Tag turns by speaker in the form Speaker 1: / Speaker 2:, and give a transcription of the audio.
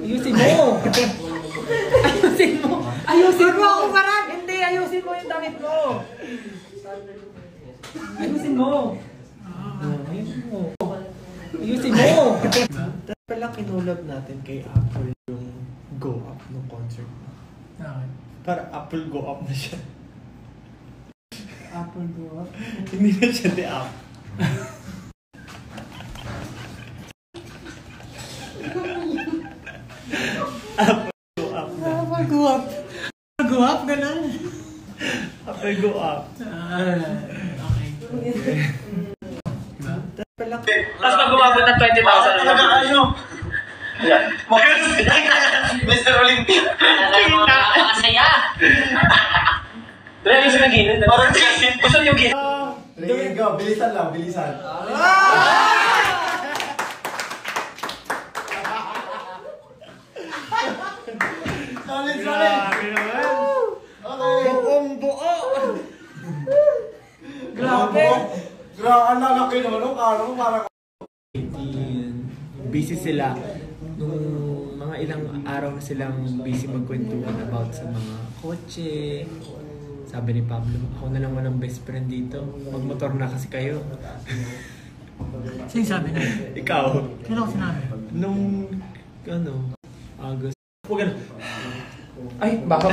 Speaker 1: Ayusin mo! Ayusin mo! Ayusin mo ako parang! Hindi! Ayusin mo yung damit mo! Ayusin mo! Ayusin mo! Ayusin mo!
Speaker 2: Pala kinulab natin kay Apple yung Go Up ng concert. Para Apple Go Up na siya.
Speaker 1: Apple Go Up?
Speaker 2: Hindi na siya di up. Apple Go Up na.
Speaker 1: Apple Go Up? Apple Go Up? Ganun?
Speaker 2: Apple Go Up.
Speaker 1: Okay.
Speaker 3: Tapos pag umabot ng 20,000 talaga ano? Mr. Olympia. Nakakasaya. Dali yung sinagilid. Gusto niyo gilid?
Speaker 2: Sige, go. Bilisan lang, bilisan. Solid, solid. Okay. Buong buo.
Speaker 1: Grabe.
Speaker 2: Grabe, ang lalaki naman. Ano mo parang... Busy sila. Nung mga ilang araw na silang busy magkwentuhan about sa mga kotse. Sabi ni Pablo, ako na lang walang best friend dito. Magmotor na kasi kayo.
Speaker 1: Sino sabi na?
Speaker 2: Ikaw.
Speaker 1: Sino ako sinabi?
Speaker 2: Nung, August. Huwag ganun.
Speaker 1: Ay, baka